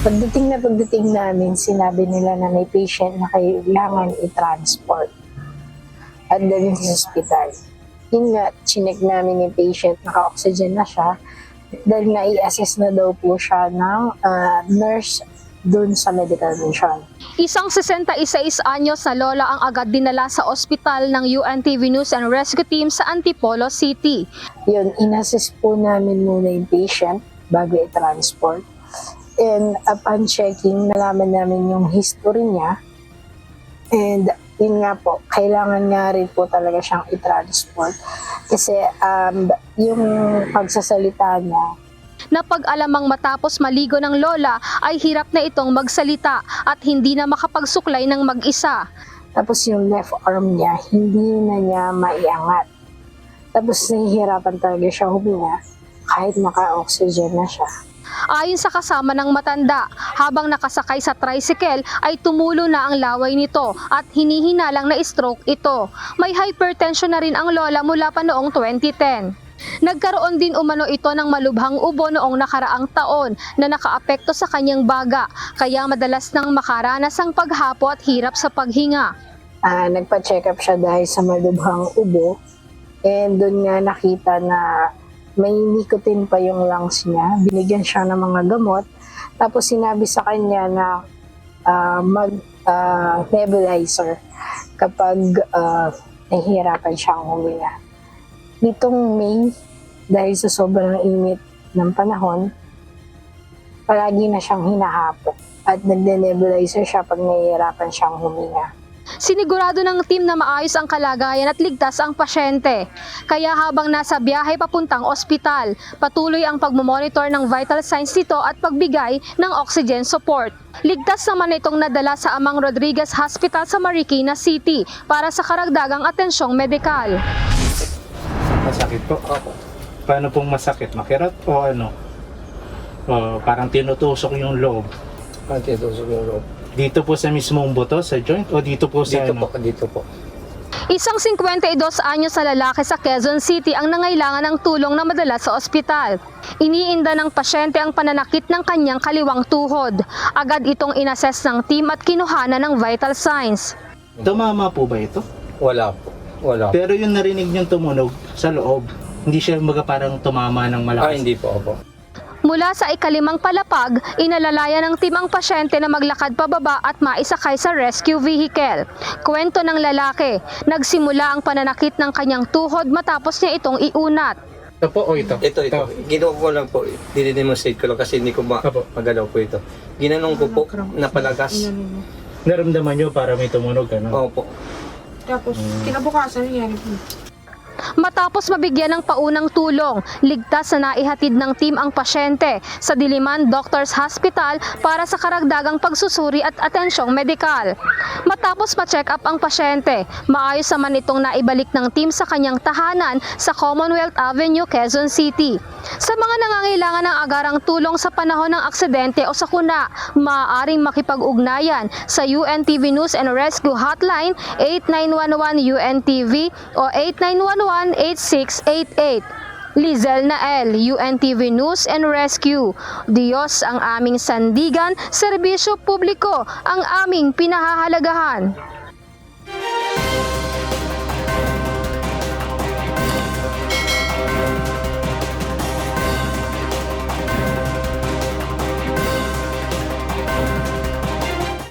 Pagdating namin, sinabi nila na may patient na kailangan i-transport at dalhin sa hospital. Yun nga, chinek namin yung patient, naka-oxygen na siya dahil na-i-assess na daw po siya ng nurse dun sa medical mission. Isang 66 anyos na lola ang agad dinala sa ospital ng UNTV News and Rescue Team sa Antipolo City. Yun, in-assess po namin muna yung patient bago i-transport. And upon checking, nalaman namin yung history niya. And yun nga po, kailangan nga rin po talaga siyang i-transport. Kasi yung pagsasalita niya, Napag-alamang matapos maligo ng lola ay hirap na itong magsalita at hindi na makapagsuklay ng mag-isa. tapos yung left arm niya, hindi na niya maiangat. Tapos nahihirapan talaga siya huminga kahit naka-oxygen na siya. Ayon sa kasama ng matanda, habang nakasakay sa tricycle ay tumulo na ang laway nito at hinihinalang na stroke ito. May hypertension na rin ang lola mula pa noong 2010. Nagkaroon din umano ito ng malubhang ubo noong nakaraang taon na nakaapekto sa kanyang baga, kaya madalas nang makaranas ang paghapo at hirap sa paghinga. Nagpa-check up siya dahil sa malubhang ubo, and doon nga nakita na may nicotine pa yung lungs niya. Binigyan siya ng mga gamot, tapos sinabi sa kanya na mag-nebulizer kapag nahihirapan siyang huminga. Nitong May, dahil sa sobrang init ng panahon, palagi na siyang hinahapo at nagde-nebulizer siya pag nahihirapan siyang huminga. Sinigurado ng team na maayos ang kalagayan at ligtas ang pasyente. Kaya habang nasa biyahe papuntang ospital, patuloy ang pagmomonitor ng vital signs nito at pagbigay ng oxygen support. Ligtas naman itong nadala sa Amang Rodriguez Hospital sa Marikina City para sa karagdagang atensyong medikal. Masakit po? Opo. Paano pong masakit? Makirot o ano? Parang tinutusok yung loob. Tinutusok yung loob. Dito po sa mismong buto, sa joint, o dito po sa Dito ano? po, dito po. Isang 52 anyos na lalaki sa Quezon City ang nangailangan ng tulong na madala sa ospital. Iniinda ng pasyente ang pananakit ng kanyang kaliwang tuhod. Agad itong inassess ng team at kinuhanan ng vital signs. Tumama po ba ito? Wala po. Wala. Pero yung narinig niyong tumunog sa loob, hindi siya parang tumama ng malakas. Hindi po ako. Mula sa ikalimang palapag, inalalaya ng team ang pasyente na maglakad pababa at maisakay sa rescue vehicle. Kwento ng lalaki, nagsimula ang pananakit ng kanyang tuhod matapos niya itong iunat. Ito po o ito? Ito. Ginawa ko lang po. Dinidemonstrate ko lang kasi hindi ko magalaw po ito. Ginanong ko po, napalagas. Naramdaman niyo para may tumunog, ano? Opo. Tapos, kinabukasan nangyari po. Matapos mabigyan ng paunang tulong, ligtas na naihatid ng team ang pasyente sa Diliman Doctors Hospital para sa karagdagang pagsusuri at atensyong medikal. Matapos ma-check up ang pasyente, maayos naman itong naibalik ng team sa kanyang tahanan sa Commonwealth Avenue, Quezon City. Sa mga nangangailangan ng agarang tulong sa panahon ng aksidente o sakuna, maaaring makipag-ugnayan sa UNTV News and Rescue Hotline 8911 UNTV o 8911-8688. Lizel Nael, UNTV News and Rescue. Diyos ang aming sandigan, serbisyo publiko ang aming pinahahalagahan.